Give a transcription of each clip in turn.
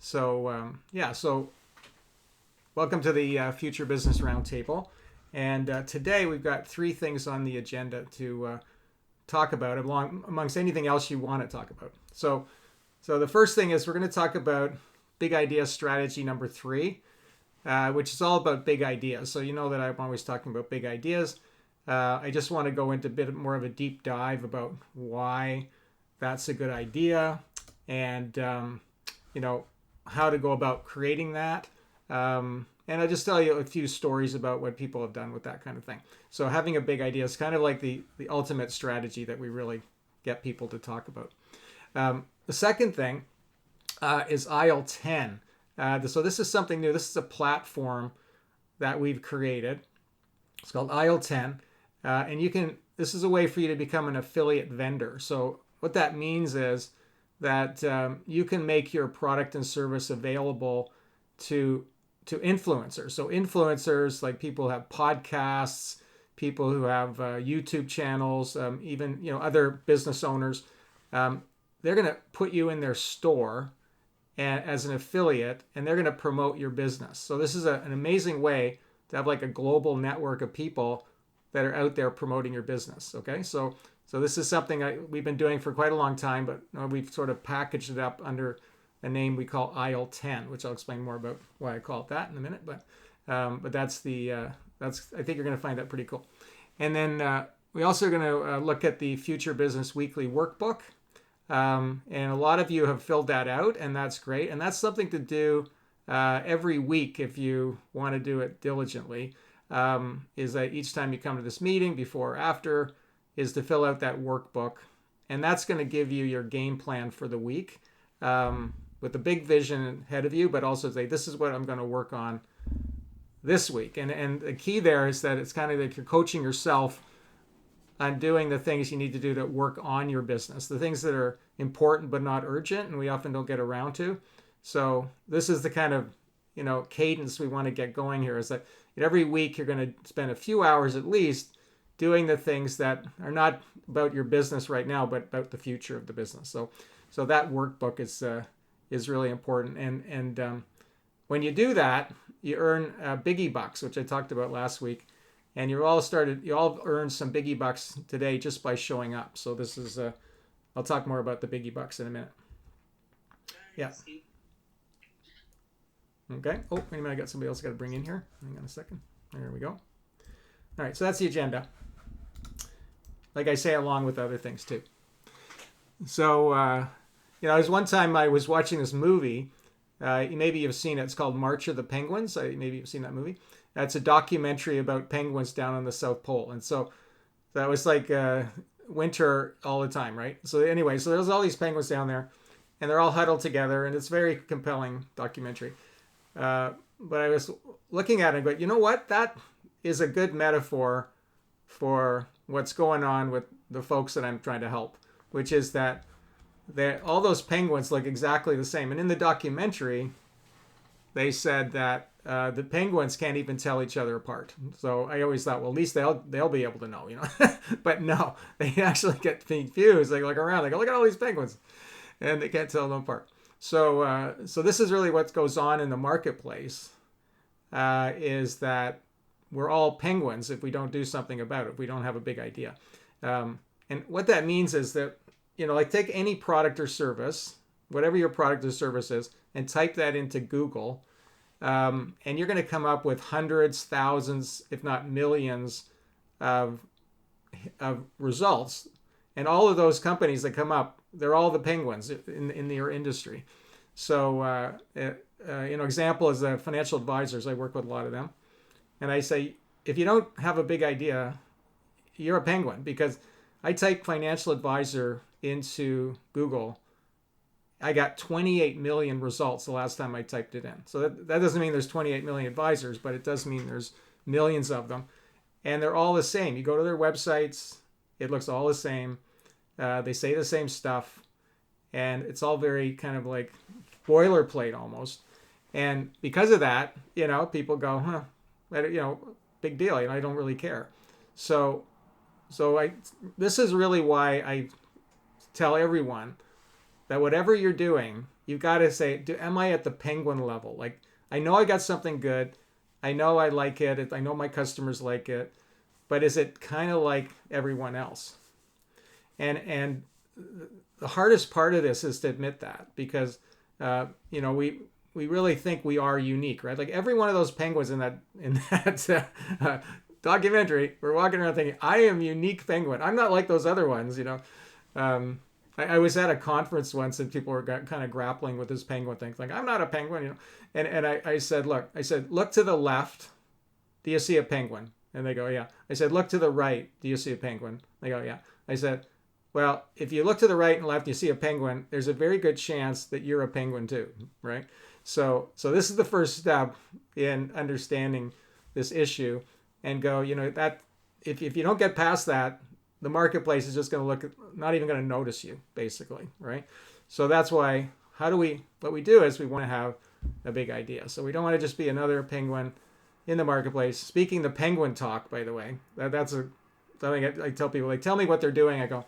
So welcome to the Future Business Roundtable. And today we've got three things on the agenda to talk about, amongst anything else you want to talk about. So the first thing is we're going to talk about big idea strategy number 3, which is all about big ideas. So you know that I'm always talking about big ideas. I just want to go into a bit more of a deep dive about why that's a good idea and, how to go about creating that. And I'll just tell you a few stories about what people have done with that kind of thing. So having a big idea is kind of like the ultimate strategy that we really get people to talk about. The second thing is aisle 10. So this is something new. This is a platform that we've created. It's called aisle 10. And this is a way for you to become an affiliate vendor. So what that means is that you can make your product and service available to influencers. So influencers, like people who have podcasts, people who have YouTube channels, even other business owners, they're going to put you in their store as an affiliate, and they're going to promote your business. So this is an amazing way to have like a global network of people that are out there promoting your business. Okay, so this is something we've been doing for quite a long time, but we've sort of packaged it up under a name we call aisle 10, which I'll explain more about why I call it that in a minute. But that's I think you're going to find that pretty cool. And then we also are going to look at the Future Business Weekly Workbook. And a lot of you have filled that out, and that's great. And that's something to do every week if you want to do it diligently. Is that each time you come to this meeting, before or after, is to fill out that workbook. And that's going to give you your game plan for the week. With a big vision ahead of you, but also say, this is what I'm going to work on this week. And the key there is that it's kind of like you're coaching yourself on doing the things you need to do to work on your business, the things that are important but not urgent, and we often don't get around to. So this is the kind of cadence we want to get going here, is that every week you're going to spend a few hours at least doing the things that are not about your business right now, but about the future of the business. So that workbook is really important. And when you do that, you earn biggie bucks, which I talked about last week. And you all earned some biggie bucks today just by showing up. So this is, I'll talk more about the biggie bucks in a minute. Yeah. Okay. Oh, wait a minute. I got somebody else I got to bring in here. Hang on a second. There we go. All right. So that's the agenda. Like I say, along with other things too. So, there's one time I was watching this movie. Maybe you've seen it. It's called March of the Penguins. Maybe you've seen that movie. It's a documentary about penguins down on the South Pole. And so that was like winter all the time, right? So anyway, so there's all these penguins down there, and they're all huddled together, and it's a very compelling documentary. But I was looking at it and going, you know what? That is a good metaphor for what's going on with the folks that I'm trying to help, which is that all those penguins look exactly the same. And in the documentary, they said that the penguins can't even tell each other apart. So I always thought, well, at least they'll be able to know, But no, they actually get confused. They look around, they go, look at all these penguins, and they can't tell them apart. So this is really what goes on in the marketplace, is that we're all penguins if we don't do something about it, if we don't have a big idea. And what that means is that, like take any product or service, whatever your product or service is, and type that into Google, and you're going to come up with hundreds, thousands, if not millions of results. And all of those companies that come up, they're all the penguins in your industry. So, example is the financial advisors. I work with a lot of them. And I say, if you don't have a big idea, you're a penguin, because I typed financial advisor into Google. I got 28 million results the last time I typed it in. So that doesn't mean there's 28 million advisors, but it does mean there's millions of them. And they're all the same. You go to their websites, it looks all the same. They say the same stuff. And it's all very kind of like boilerplate almost. And because of that, people go, big deal. I don't really care. So this is really why I tell everyone that whatever you're doing, you've got to say, am I at the penguin level? Like, I know I got something good. I know I like it. I know my customers like it. But is it kind of like everyone else? And the hardest part of this is to admit that, because we really think we are unique, right? Like every one of those penguins in that documentary, we're walking around thinking, I am unique penguin. I'm not like those other ones. I was at a conference once and people were kind of grappling with this penguin thing. Like, I'm not a penguin. And I said, look to the left. Do you see a penguin? And they go, yeah. I said, look to the right. Do you see a penguin? They go, yeah. I said, well, if you look to the right and left, you see a penguin, there's a very good chance that you're a penguin too, right? So this is the first step in understanding this issue, and go, that if you don't get past that, the marketplace is just going to not even going to notice you, basically, right? So that's why, what we do is we want to have a big idea. So we don't want to just be another penguin in the marketplace. Speaking the penguin talk, by the way, that's something I tell people. They tell me what they're doing. I go,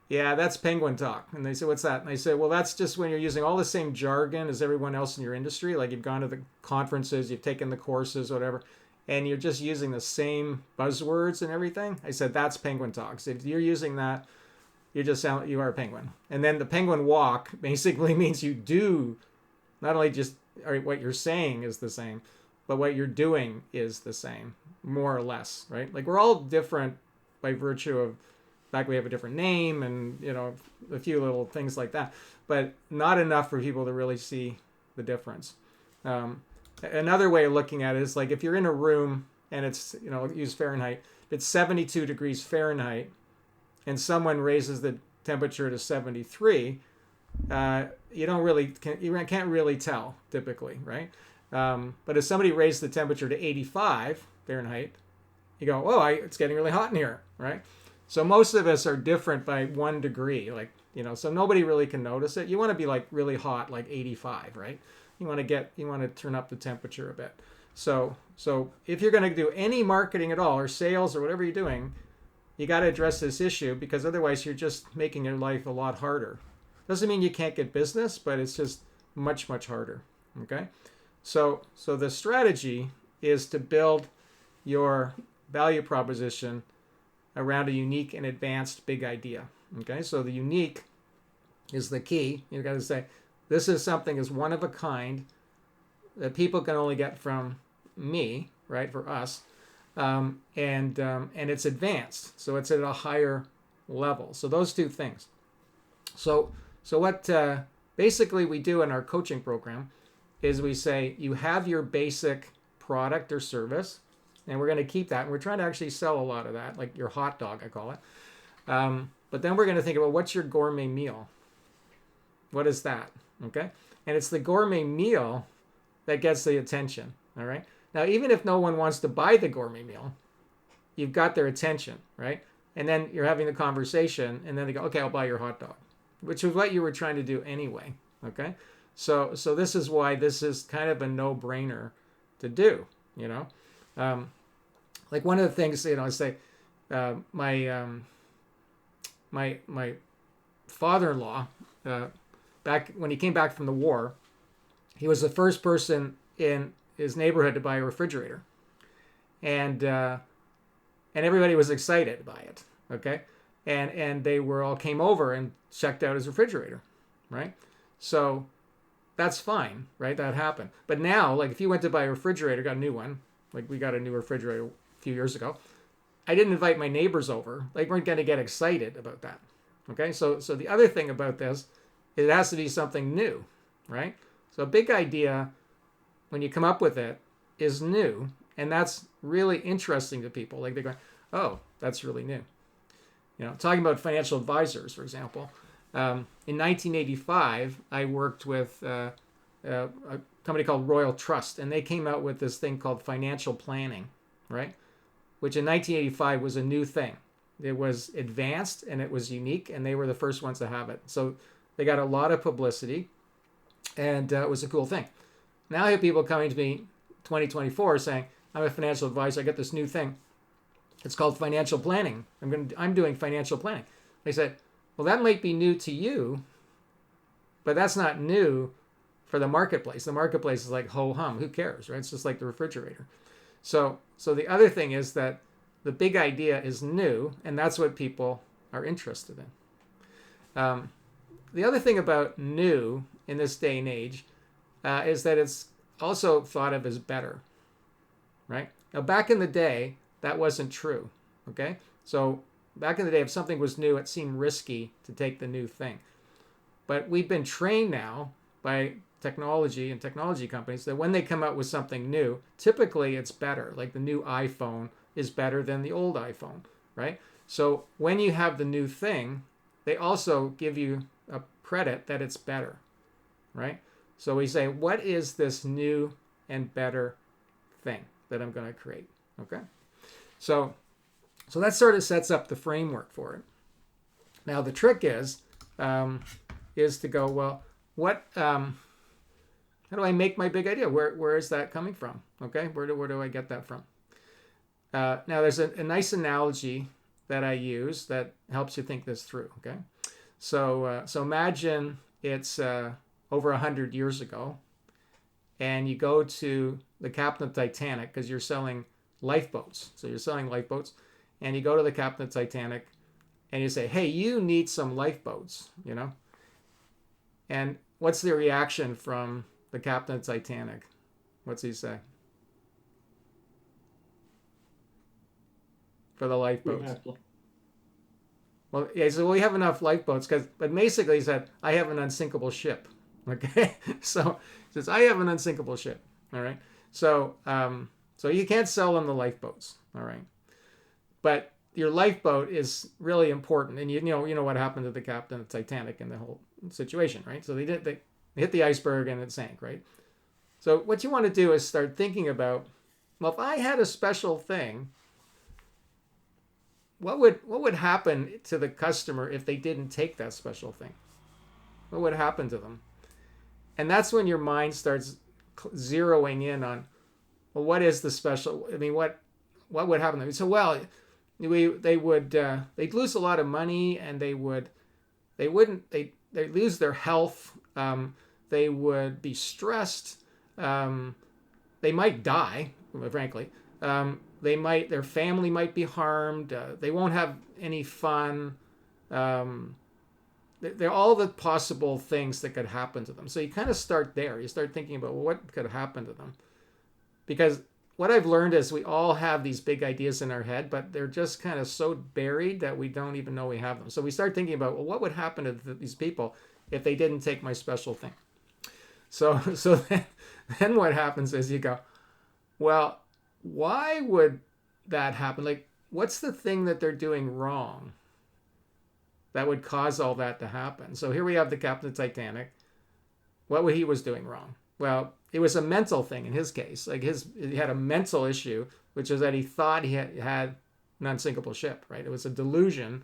yeah, that's penguin talk. And they say, what's that? And I say, well, that's just when you're using all the same jargon as everyone else in your industry. Like, you've gone to the conferences, you've taken the courses, whatever, and you're just using the same buzzwords and everything. I said, that's penguin talk. So if you're using that, you are a penguin. And then the penguin walk basically means you do not only just, what you're saying is the same, but what you're doing is the same, more or less, right? Like, we're all different by virtue of the fact we have a different name and, a few little things like that, but not enough for people to really see the difference. Another way of looking at it is, like, if you're in a room and it's, use Fahrenheit, it's 72 degrees Fahrenheit and someone raises the temperature to 73, you can't really tell typically, right? But if somebody raised the temperature to 85 Fahrenheit, you go, oh, it's getting really hot in here, right? So most of us are different by 1 degree, so nobody really can notice it. You want to be like really hot, like 85, right? You want to turn up the temperature a bit. So if you're going to do any marketing at all, or sales, or whatever you're doing, you got to address this issue, because otherwise you're just making your life a lot harder. Doesn't mean you can't get business, but it's just much, much harder. Okay? So the strategy is to build your value proposition around a unique and advanced big idea. Okay? So the unique is the key. You've got to say, this is something is one of a kind that people can only get from me, right? For us. And it's advanced. So it's at a higher level. So those two things. So what basically we do in our coaching program is we say, you have your basic product or service, and we're going to keep that. And we're trying to actually sell a lot of that, like your hot dog, I call it. But then we're going to think about, what's your gourmet meal? What is that? Okay? And it's the gourmet meal that gets the attention. All right? Now, even if no one wants to buy the gourmet meal, you've got their attention, right? And then you're having the conversation, and then they go, okay, I'll buy your hot dog, which is what you were trying to do anyway. Okay? So this is why this is kind of a no-brainer to do, like one of the things, I say, my father-in-law, back when he came back from the war, he was the first person in his neighborhood to buy a refrigerator, and everybody was excited by it. Okay, and they all came over and checked out his refrigerator, right? So that's fine, right? That happened. But now, like, if you went to buy a refrigerator, got a new one, like we got a new refrigerator a few years ago, I didn't invite my neighbors over. They weren't going to get excited about that. Okay, so the other thing about this, it has to be something new, right? So a big idea, when you come up with it, is new, and that's really interesting to people. Like, they go, oh, that's really new. Talking about financial advisors, for example. In 1985, I worked with a company called Royal Trust, and they came out with this thing called financial planning, right? Which in 1985 was a new thing. It was advanced and it was unique, and they were the first ones to have it. So they got a lot of publicity, and it was a cool thing. Now I have people coming to me 2024 saying, I'm a financial advisor, I got this new thing. It's called financial planning. I'm doing financial planning. They said, well, that might be new to you, But that's not new for the marketplace. The marketplace is like ho hum. Who cares, right? It's just like the refrigerator. So the other thing is that the big idea is new, and that's what people are interested in. The other thing about new in this day and age is that it's also thought of as better, right? Now, back in the day, that wasn't true, okay? So back in the day, if something was new, it seemed risky to take the new thing. But we've been trained now by technology and technology companies that when they come out with something new, typically it's better. Like the new iPhone is better than the old iPhone, right? So when you have the new thing, they also give you a credit that it's better, right? So we say, what is this new and better thing that I'm going to create? Okay. So that sort of sets up the framework for it. Now the trick is to go, well, what? How do I make my big idea? Where is that coming from? Okay, where do I get that from? Now there's a nice analogy that I use that helps you think this through. Okay, so imagine it's over 100 years ago, and you go to the captain of Titanic because you're selling lifeboats. So you're selling lifeboats, and you go to the captain of Titanic, and you say, "Hey, you need some lifeboats," you know. And what's the reaction from the captain of Titanic? What's he say? For the lifeboats. Well, yeah, so we have enough lifeboats, but basically he said, I have an unsinkable ship. Okay, so he says, I have an unsinkable ship. All right, so you can't sell them the lifeboats. All right, but your lifeboat is really important, and you know what happened to the captain of Titanic and the whole situation, right? So they hit the iceberg and it sank, right? So what you want to do is start thinking about, well, if I had a special thing, what would happen to the customer if they didn't take that special thing? What would happen to them? And that's when your mind starts zeroing in on, well, what is the special? I mean, what would happen to them? So, well, they'd lose a lot of money, and they'd lose their health. They would be stressed. They might die, frankly. Their family might be harmed. They won't have any fun. They're all the possible things that could happen to them. So you kind of start there. You start thinking about, well, what could happen to them? Because what I've learned is we all have these big ideas in our head, but they're just kind of so buried that we don't even know we have them. So we start thinking about, well, what would happen to these people if they didn't take my special thing? So then what happens is you go, well, why would that happen? Like, what's the thing that they're doing wrong that would cause all that to happen? So here we have the captain of Titanic. What he was doing wrong? Well, it was a mental thing in his case. Like he had a mental issue, which is that he thought he had an unsinkable ship, right? It was a delusion,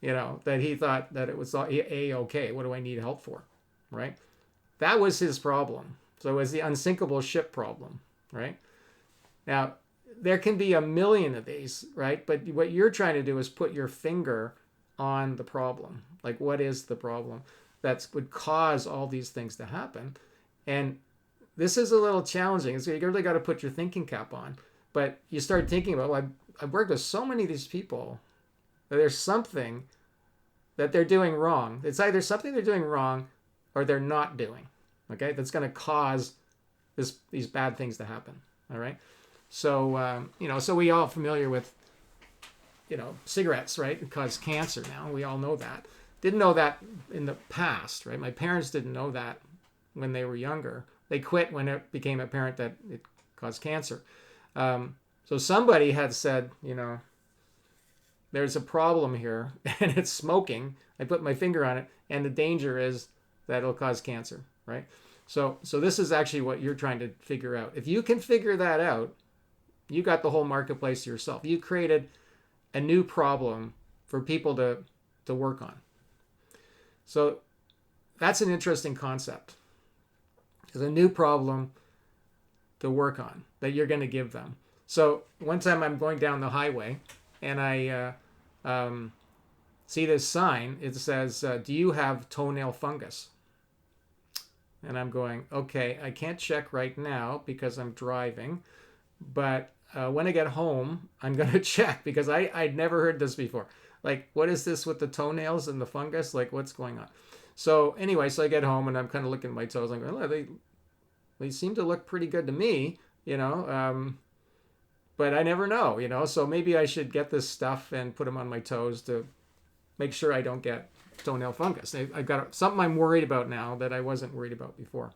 that he thought that it was okay. What do I need help for, right? That was his problem. So it was the unsinkable ship problem, right? Now, there can be a million of these, right? But what you're trying to do is put your finger on the problem. Like, what is the problem that would cause all these things to happen? And this is a little challenging. So you really got to put your thinking cap on. But you start thinking about, well, I've worked with so many of these people that there's something that they're doing wrong. It's either something they're doing wrong or they're not doing, okay? That's going to cause these bad things to happen, all right? So, so we all familiar with, cigarettes, right? It cause cancer now. We all know that. Didn't know that in the past, right? My parents didn't know that when they were younger. They quit when it became apparent that it caused cancer. So somebody had said, there's a problem here, and it's smoking. I put my finger on it, and the danger is that it'll cause cancer, right? So this is actually what you're trying to figure out. If you can figure that out, you got the whole marketplace to yourself. You created a new problem for people to work on. So that's an interesting concept. There's a new problem to work on that you're going to give them. So one time I'm going down the highway and I see this sign. It says, do you have toenail fungus? and I'm going, okay, I can't check right now because I'm driving, but when I get home, I'm going to check because I'd never heard this before. Like, what is this with the toenails and the fungus? Like, what's going on? So anyway, so I get home and I'm kind of looking at my toes. I'm going, oh, they seem to look pretty good to me, but I never know, So maybe I should get this stuff and put them on my toes to make sure I don't get toenail fungus. I've got something I'm worried about now that I wasn't worried about before.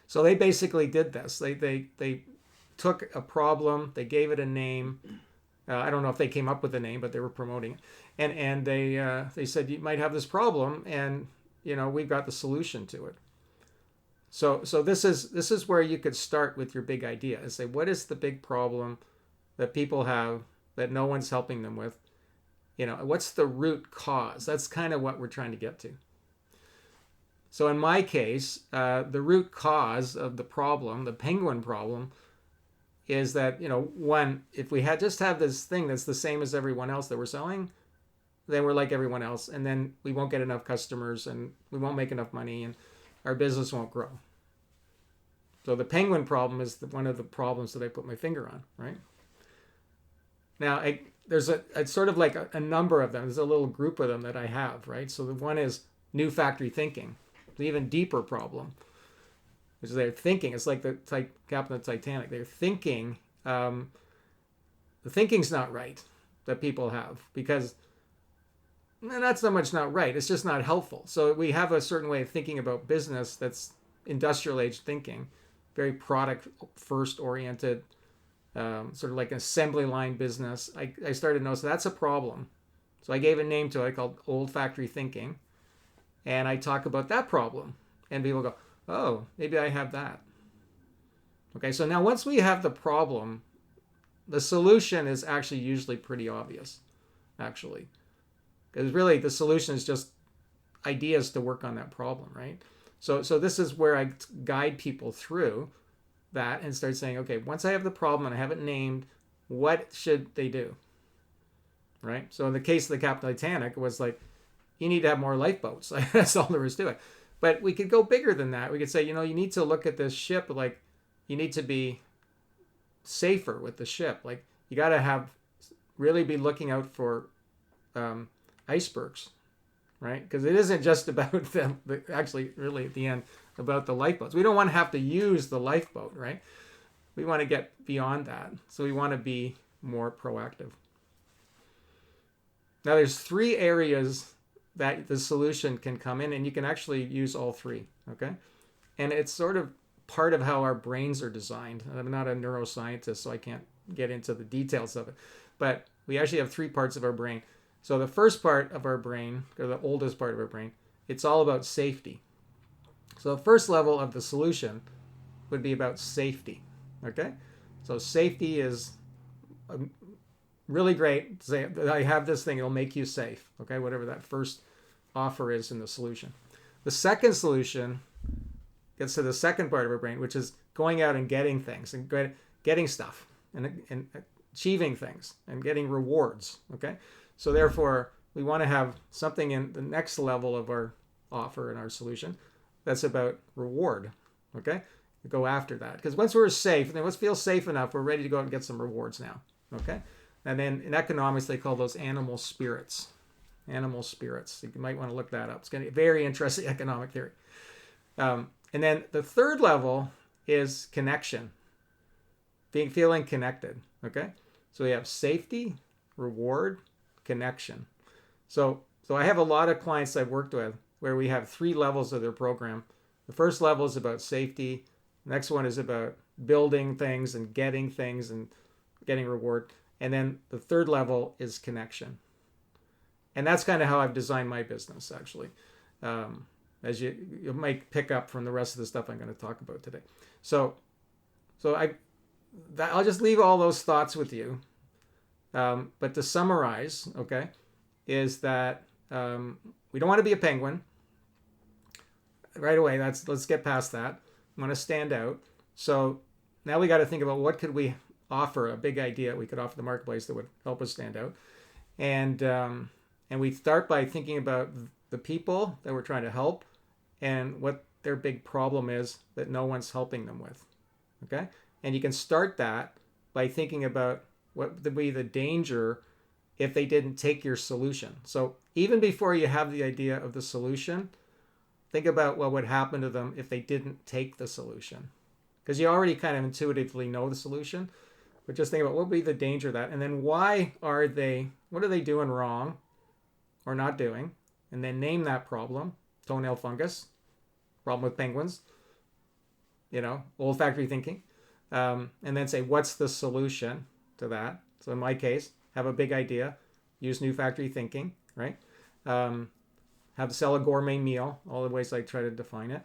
So they basically did this. They took a problem, they gave it a name. I don't know if they came up with a name, but they were promoting it, and they said you might have this problem, and we've got the solution to it. So this is where you could start with your big idea and say, what is the big problem that people have that no one's helping them with? What's the root cause? That's kind of what we're trying to get to. So in my case, the root cause of the problem, the penguin problem, is that, one, if we just have this thing that's the same as everyone else that we're selling, then we're like everyone else. And then we won't get enough customers and we won't make enough money and our business won't grow. So the penguin problem is one of the problems that I put my finger on, right? Now, there's it's sort of like a number of them. There's a little group of them that I have, right? So the one is new factory thinking, the even deeper problem, which is they're thinking. It's like the Captain of the Titanic. They're thinking, the thinking's not right that people have because that's not much not right. It's just not helpful. So we have a certain way of thinking about business that's industrial age thinking, very product first oriented, sort of like an assembly line business. I started to notice that's a problem. So I gave a name to it called old factory thinking. And I talk about that problem. And people go, oh, maybe I have that. Okay, so now once we have the problem, the solution is actually usually pretty obvious, actually. Because really the solution is just ideas to work on that problem, right? So this is where I guide people through that and start saying, okay, once I have the problem and I have it named, what should they do? Right? So in the case of the Captain of the Titanic, it was like, you need to have more lifeboats. That's all there is to it. But we could go bigger than that. We could say, you need to look at this ship like you need to be safer with the ship. Like you got to really be looking out for icebergs, right? Because it isn't just about them, actually, really at the end, about the lifeboats. We don't want to have to use the lifeboat, right? We want to get beyond that. So we want to be more proactive. Now there's 3 areas that the solution can come in, and you can actually use all 3, okay? And it's sort of part of how our brains are designed. I'm not a neuroscientist, so I can't get into the details of it. But we actually have 3 parts of our brain. So the first part of our brain, or the oldest part of our brain, it's all about safety. So the first level of the solution would be about safety, okay? So safety is really great. Say, I have this thing, it'll make you safe, okay? Whatever that first offer is in the solution. The second solution gets to the second part of our brain, which is going out and getting things and getting stuff and achieving things and getting rewards, okay? So therefore, we want to have something in the next level of our offer and our solution that's about reward, okay? We go after that. Because once we're safe, then once we feel safe enough, we're ready to go out and get some rewards now, okay? And then in economics, they call those animal spirits. Animal spirits. You might want to look that up. It's going to be very interesting economic theory. And then the third level is connection. Feeling connected, okay? So we have safety, reward, connection. So I have a lot of clients I've worked with where we have 3 levels of their program. The first level is about safety. The next one is about building things and getting reward. And then the third level is connection. And that's kind of how I've designed my business, actually. As you might pick up from the rest of the stuff I'm going to talk about today. So I'll just leave all those thoughts with you. But to summarize, okay, is that we don't want to be a penguin. Right away, let's get past that. We want to stand out. So now we got to think about what could we offer, a big idea we could offer the marketplace that would help us stand out. And we start by thinking about the people that we're trying to help and what their big problem is that no one's helping them with. Okay? And you can start that by thinking about what would be the danger if they didn't take your solution. So even before you have the idea of the solution, think about what would happen to them if they didn't take the solution. Because you already kind of intuitively know the solution, but just think about what would be the danger of that. And then what are they doing wrong or not doing? And then name that problem. Toenail fungus, problem with penguins, olfactory thinking. And then say, what's the solution to that? So in my case, have a big idea, use new factory thinking, right? Have to sell a gourmet meal, all the ways I try to define it.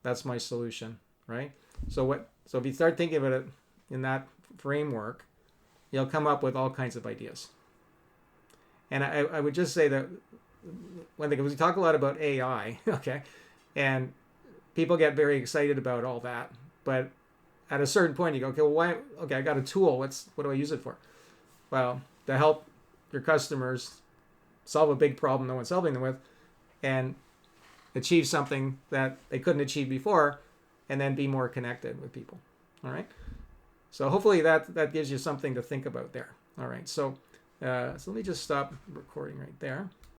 That's my solution, right? So if you start thinking about it in that framework, you'll come up with all kinds of ideas. And I would just say that one thing, because we talk a lot about AI, okay, and people get very excited about all that, but at a certain point you go, okay, well, why? Okay, I got a tool. What do I use it for? Well, to help your customers solve a big problem no one's helping them with, and achieve something that they couldn't achieve before, and then be more connected with people. All right. So hopefully that gives you something to think about there. All right. So let me just stop recording right there.